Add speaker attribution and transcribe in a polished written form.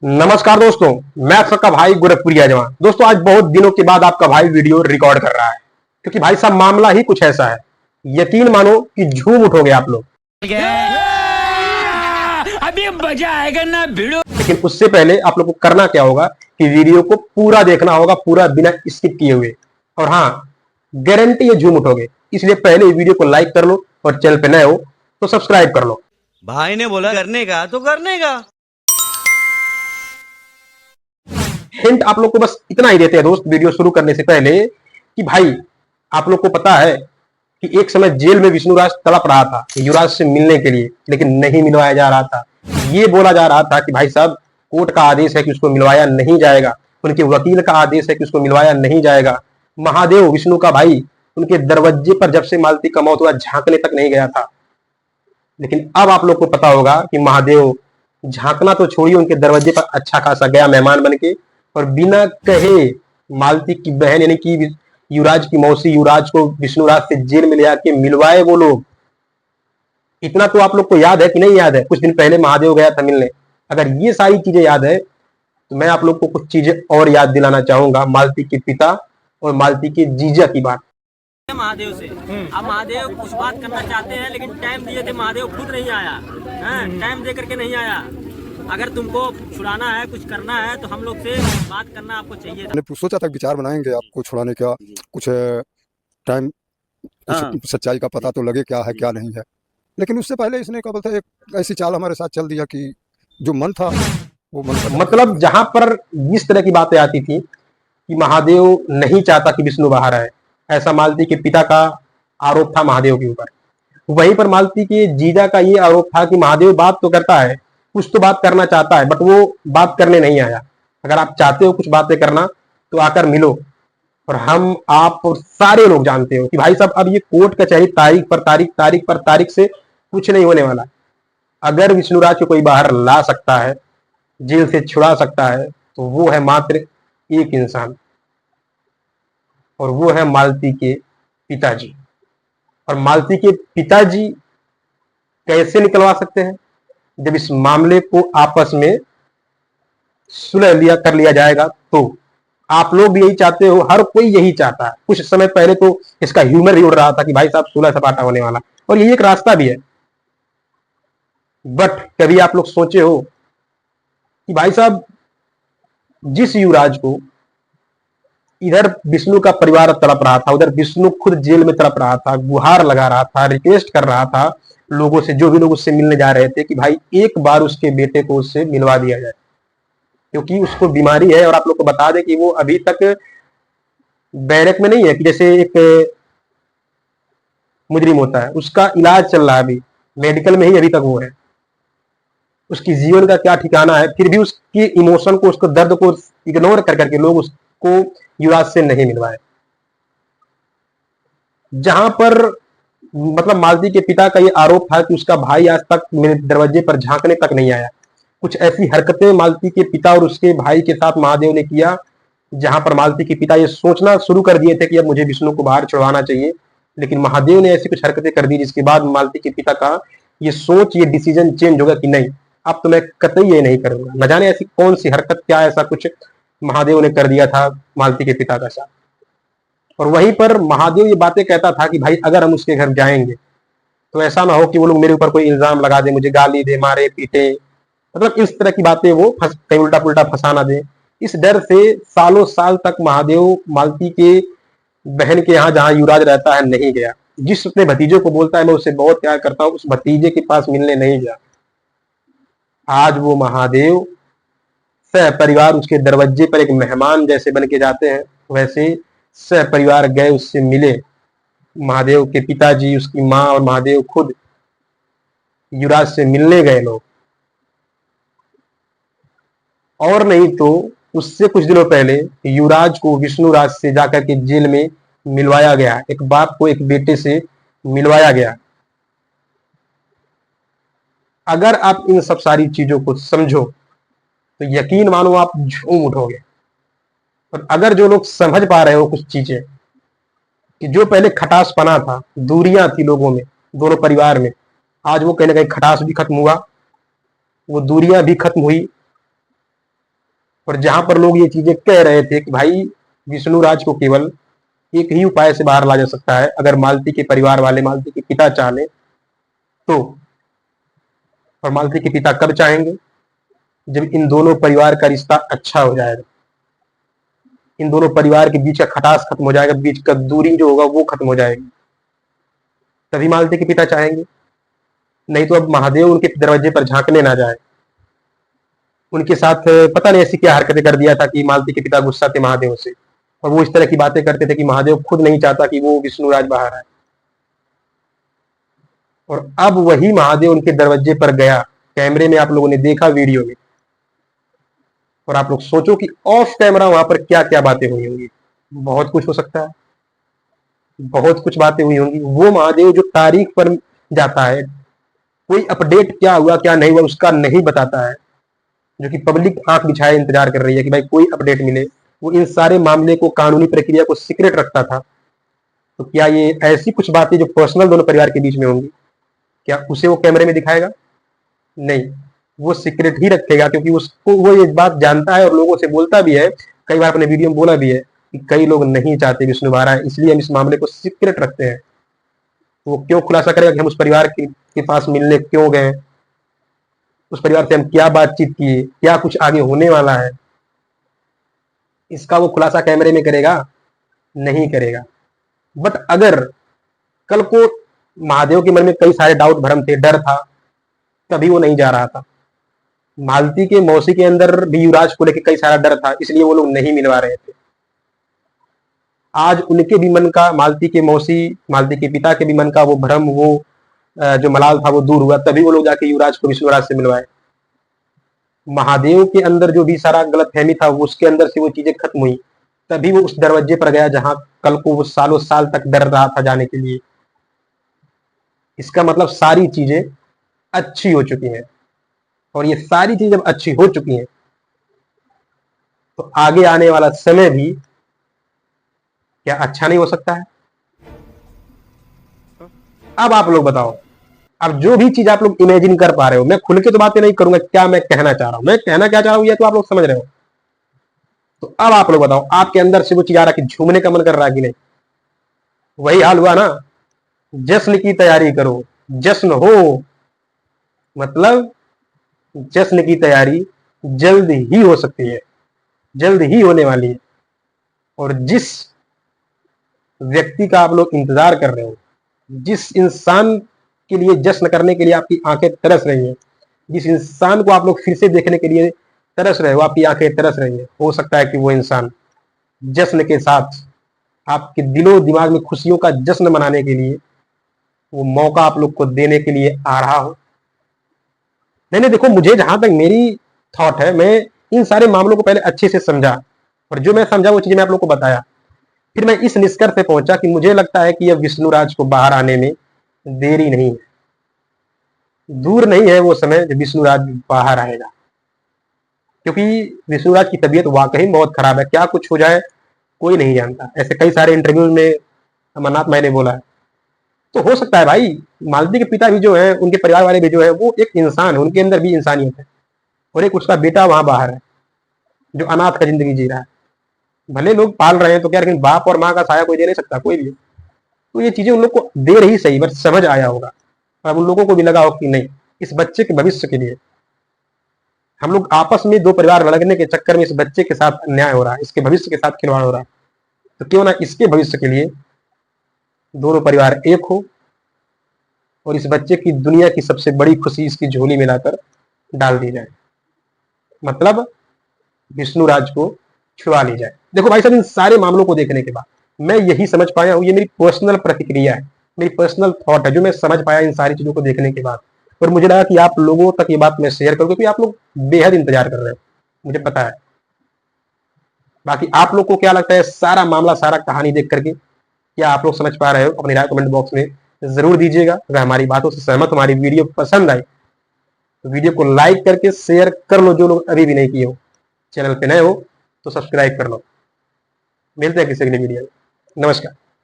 Speaker 1: नमस्कार दोस्तों, मैं आप सबका भाई गोरखपुरिया जवान। दोस्तों, आज बहुत दिनों के बाद आपका भाई वीडियो रिकॉर्ड कर रहा है, क्योंकि भाई साहब मामला ही कुछ ऐसा है। यकीन मानो कि झूम उठोगे आप लोग।
Speaker 2: अभी मजा आएगा ना भिड़ो।
Speaker 1: लेकिन उससे पहले आप लोग को करना क्या होगा कि वीडियो को पूरा देखना होगा, पूरा बिना स्किप किए हुए। और हाँ, गारंटी ये झूम उठोगे। इसलिए पहले वीडियो को लाइक कर लो और चैनल पे नए हो तो सब्सक्राइब कर लो।
Speaker 3: भाई ने बोला करने का तो करने का।
Speaker 1: हिंट आप लोग को बस इतना ही देते हैं दोस्त, वीडियो शुरू करने से पहले, कि भाई आप लोग को पता है कि एक समय जेल में विष्णुराज तड़प रहा था युवराज से मिलने के लिए, लेकिन नहीं मिलवाया जा रहा था। ये बोला जा रहा था कि भाई साहब, कोर्ट का आदेश है कि उसको मिलवाया नहीं जाएगा, उनके वकील का आदेश है कि उसको मिलवाया नहीं जाएगा। महादेव विष्णु का भाई उनके दरवाजे पर जब से मालती का मौत हुआ झांकने तक नहीं गया था। लेकिन अब आप लोग को पता होगा कि महादेव झांकना तो छोड़िए, उनके दरवाजे पर अच्छा खासा गया मेहमान बन के, और बिना कहे मालती की बहन यानी कि युवराज की मौसी युवराज को विष्णुराज से जेल में ले आके मिलवाए वो लोग। इतना तो आप लोग को याद है कि नहीं याद है? कुछ दिन पहले महादेव गया था मिलने। अगर ये सारी चीजें याद है तो मैं आप लोग को कुछ चीजें और याद दिलाना चाहूंगा, मालती के पिता और मालती के जीजा की बात।
Speaker 4: महादेव से अब महादेव कुछ बात करना चाहते हैं, लेकिन टाइम दिए थे, महादेव खुद नहीं आया। टाइम दे करके नहीं आया। अगर तुमको छुड़ाना है, कुछ करना है, तो हम लोग से बात करना आपको चाहिए था।
Speaker 5: मैंने सोचा था विचार बनाएंगे आपको छुड़ाने का, कुछ टाइम, कुछ सच्चाई का पता तो लगे क्या है क्या नहीं है। लेकिन उससे पहले इसने क्या बोलते एक ऐसी चाल हमारे साथ चल दिया कि जो मन था वो मन
Speaker 1: मतलब जहां पर इस तरह की बातें आती थी कि महादेव नहीं चाहता कि विष्णु बाहर आए, ऐसा मालती के पिता का आरोप था महादेव के ऊपर। वहीं पर मालती के जीजा का ये आरोप था कि महादेव बात तो करता है, कुछ तो बात करना चाहता है, बट वो बात करने नहीं आया। अगर आप चाहते हो कुछ बातें करना तो आकर मिलो। और हम आप और सारे लोग जानते हो कि भाई साहब, अब ये कोर्ट कचहरी तारीख पर तारीख से कुछ नहीं होने वाला। अगर विष्णुराज को कोई बाहर ला सकता है, जेल से छुड़ा सकता है, तो वो है मात्र एक इंसान, और वो है मालती के पिताजी। और मालती के पिताजी कैसे निकलवा सकते हैं? जब इस मामले को आपस में सुलह कर लिया जाएगा। तो आप लोग भी यही चाहते हो, हर कोई यही चाहता है। कुछ समय पहले तो इसका ह्यूमर भी उड़ रहा था कि भाई साहब सुलह सपाटा होने वाला, और यही एक रास्ता भी है। बट कभी आप लोग सोचे हो कि भाई साहब, जिस युवराज को इधर विष्णु का परिवार तड़प रहा था, उधर विष्णु खुद जेल में तड़प रहा था, गुहार लगा रहा था, रिक्वेस्ट कर रहा था लोगों से, जो भी लोग उससे मिलने जा रहे थे, कि भाई एक बार उसके बेटे को उससे मिलवा दिया जाए, क्योंकि उसको बीमारी है। और आप लोग को बता दें कि वो अभी तक बैरक में नहीं है, कि जैसे एक मुजरिम होता है, उसका इलाज चल रहा है, अभी मेडिकल में ही अभी तक वो है। उसकी जीवन का क्या ठिकाना है, फिर भी उसकी इमोशन को, उसको दर्द को इग्नोर कर करके लोग उसको युवराज से नहीं मिलवाए। जहां पर मतलब मालती के पिता का ये आरोप था कि उसका भाई आज तक मेरे दरवाजे पर झांकने तक नहीं आया। कुछ ऐसी हरकतें मालती के पिता और उसके भाई के साथ महादेव ने किया, जहां पर मालती के पिता ये सोचना शुरू कर दिए थे कि अब मुझे विष्णु को बाहर छुड़वाना चाहिए। लेकिन महादेव ने ऐसी कुछ हरकतें कर दी जिसके बाद मालती के पिता का ये सोच, ये डिसीजन चेंज होगा कि नहीं, अब तो मैं कतई ये नहीं करूंगा। न जाने ऐसी कौन सी हरकत, क्या ऐसा कुछ महादेव ने कर दिया था मालती के पिता का साथ। और वहीं पर महादेव ये बातें कहता था कि भाई अगर हम उसके घर जाएंगे तो ऐसा ना हो कि वो लोग मेरे ऊपर कोई इल्जाम लगा दे, मुझे गाली दे, मारे पीटे, मतलब इस तरह की बातें वो कहीं उल्टा पुल्टा फंसाना दे। इस डर से सालों साल तक महादेव मालती के बहन के यहाँ, जहां युवराज रहता है, नहीं गया। जिस अपने भतीजे को बोलता है मैं उससे बहुत प्यार करता हूँ, उस भतीजे के पास मिलने नहीं गया। आज वो महादेव सह परिवार उसके दरवाजे पर एक मेहमान जैसे बन के जाते हैं, वैसे सह परिवार गए, उससे मिले। महादेव के पिताजी, उसकी माँ और महादेव खुद युवराज से मिलने गए लोग। और नहीं तो उससे कुछ दिनों पहले युवराज को विष्णुराज से जाकर के जेल में मिलवाया गया, एक बाप को एक बेटे से मिलवाया गया। अगर आप इन सब सारी चीजों को समझो तो यकीन मानो आप झूम उठोगे। और अगर जो लोग समझ पा रहे हो कुछ चीजें, कि जो पहले खटास पना था, दूरियां थी लोगों में, दोनों परिवार में, आज वो कहीं ना कहीं खटास भी खत्म हुआ, वो दूरियां भी खत्म हुई। और जहां पर लोग ये चीजें कह रहे थे कि भाई विष्णु राज को केवल एक ही उपाय से बाहर ला जा सकता है, अगर मालती के परिवार वाले, मालती के पिता चाहे तो। और मालती के पिता कब चाहेंगे? जब इन दोनों परिवार का रिश्ता अच्छा हो जाएगा, इन दोनों परिवार के बीच का खटास खत्म हो जाएगा, बीच का दूरी जो होगा वो खत्म हो जाएगी, तभी मालती के पिता चाहेंगे। नहीं तो अब महादेव उनके दरवाजे पर झांकने ना जाए। उनके साथ पता नहीं ऐसी क्या हरकतें कर दिया था कि मालती के पिता गुस्सा थे महादेव से, और वो इस तरह की बातें करते थे कि महादेव खुद नहीं चाहता कि वो विष्णु राज बाहर आए। और अब वही महादेव उनके दरवाजे पर गया, कैमरे में आप लोगों ने देखा, वीडियो में। और आप लोग सोचो कि ऑफ कैमरा वहां पर क्या क्या बातें हुई होंगी। बहुत कुछ हो सकता है, बहुत कुछ बातें हुई होंगी। वो महादेव जो तारीख पर जाता है, कोई अपडेट क्या हुआ क्या नहीं हुआ उसका नहीं बताता है, जो कि पब्लिक आंख बिछाए इंतजार कर रही है कि भाई कोई अपडेट मिले। वो इन सारे मामले को, कानूनी प्रक्रिया को सीक्रेट रखता था। तो क्या ये ऐसी कुछ बातें जो पर्सनल दोनों परिवार के बीच में होंगी, क्या उसे वो कैमरे में दिखाएगा? नहीं, वो सीक्रेट ही रखेगा, क्योंकि उसको वो ये बात जानता है और लोगों से बोलता भी है, कई बार अपने वीडियो में बोला भी है कि कई लोग नहीं चाहते विष्णु बाहर आए, इसलिए हम इस मामले को सीक्रेट रखते हैं। वो क्यों खुलासा करेगा कि हम उस परिवार के पास मिलने क्यों गए, उस परिवार से हम क्या बातचीत किए, क्या कुछ आगे होने वाला है, इसका वो खुलासा कैमरे में करेगा? नहीं करेगा। बट अगर कल को महादेव के मन में कई सारे डाउट भरम थे, डर था, तभी वो नहीं जा रहा था। मालती के मौसी के अंदर भी युवराज को लेकर कई सारा डर था, इसलिए वो लोग नहीं मिलवा रहे थे। आज उनके भी मन का, मालती के मौसी, मालती के पिता के भी मन का वो भ्रम, वो जो मलाल था वो दूर हुआ, तभी वो लोग जाके युवराज को विष्णुराज से मिलवाए। महादेव के अंदर जो भी सारा गलतफहमी था उसके अंदर से वो चीजें खत्म हुई, तभी वो उस दरवाजे पर गया जहां कल को वो सालों साल तक डर रहा था जाने के लिए। इसका मतलब सारी चीजें अच्छी हो चुकी हैं, और ये सारी चीजें जब अच्छी हो चुकी हैं तो आगे आने वाला समय भी क्या अच्छा नहीं हो सकता है? अब आप लोग बताओ, अब जो भी चीज आप लोग इमेजिन कर पा रहे हो, मैं खुल के तो बातें नहीं करूंगा क्या मैं कहना चाह रहा हूं, मैं कहना क्या चाह रहा हूं ये तो आप लोग समझ रहे हो। तो अब आप लोग बताओ, आपके अंदर से वो चीज आ रहा है कि झूमने का मन कर रहा है कि नहीं? वही हाल हुआ ना, जश्न की तैयारी करो, जश्न हो, मतलब जश्न की तैयारी जल्द ही हो सकती है, जल्द ही होने वाली है। और जिस व्यक्ति का आप लोग इंतजार कर रहे हो, जिस इंसान के लिए जश्न करने के लिए आपकी आंखें तरस रही हैं, जिस इंसान को आप लोग फिर से देखने के लिए तरस रहे हो, आपकी आंखें तरस रही हैं, हो सकता है कि वो इंसान जश्न के साथ आपके दिलो दिमाग में खुशियों का जश्न मनाने के लिए वो मौका आप लोग को देने के लिए आ रहा हो। नहीं, देखो, मुझे जहां तक मेरी थॉट है, मैं इन सारे मामलों को पहले अच्छे से समझा, और जो मैं समझा वो चीजें मैं आप लोग को बताया। फिर मैं इस निष्कर्ष पे पहुंचा कि मुझे लगता है कि अब विष्णु राज को बाहर आने में देरी नहीं है, दूर नहीं है वो समय जब विष्णु राज बाहर आएगा। क्योंकि विष्णु राज की तबीयत वाकई बहुत खराब है, क्या कुछ हो जाए कोई नहीं जानता। ऐसे कई सारे इंटरव्यू में अमरनाथ मैंने बोला है। तो हो सकता है भाई मालती के पिता भी जो है, उनके परिवार वाले भी जो है, वो एक इंसान है, उनके अंदर भी इंसानियत है, और एक उसका बेटा वहां बाहर है जो अनाथ का जिंदगी जी रहा है। भले लोग पाल रहे हैं तो क्या, लेकिन बाप और माँ का साया कोई दे नहीं सकता, कोई भी। तो ये चीजें उन लोग को दे रही सही, बस समझ आया होगा, अब उन लोगों को भी लगा हो कि नहीं, इस बच्चे के भविष्य के लिए हम लोग आपस में दो परिवार लड़ने के चक्कर में इस बच्चे के साथ अन्याय हो रहा है, इसके भविष्य के साथ खिलवाड़ हो रहा है, तो क्यों ना इसके भविष्य के लिए दोनों परिवार एक हो और इस बच्चे की दुनिया की सबसे बड़ी खुशी इसकी झोली में लाकर डाल दी जाए, मतलब विष्णु राज को छुड़ा ली जाए। देखो भाई साहब, इन सारे मामलों को देखने के बाद मैं यही समझ पाया हूं, ये मेरी पर्सनल प्रतिक्रिया है, मेरी पर्सनल थॉट है, जो मैं समझ पाया इन सारी चीजों को देखने के बाद। और मुझे लगा कि आप लोगों तक ये बात मैं शेयर करूं, क्योंकि आप लोग बेहद इंतजार कर रहे हो, मुझे पता है। बाकी आप लोग को क्या लगता है सारा मामला, सारा कहानी देख करके, क्या आप लोग समझ पा रहे हो? अपनी राय कमेंट बॉक्स में जरूर दीजिएगा। अगर हमारी बातों से सहमत, हमारी वीडियो पसंद आई तो वीडियो को लाइक करके शेयर कर लो, जो लोग अभी भी नहीं किए हो। चैनल पे नए हो तो सब्सक्राइब कर लो। मिलते हैं किसी अगली वीडियो में। नमस्कार।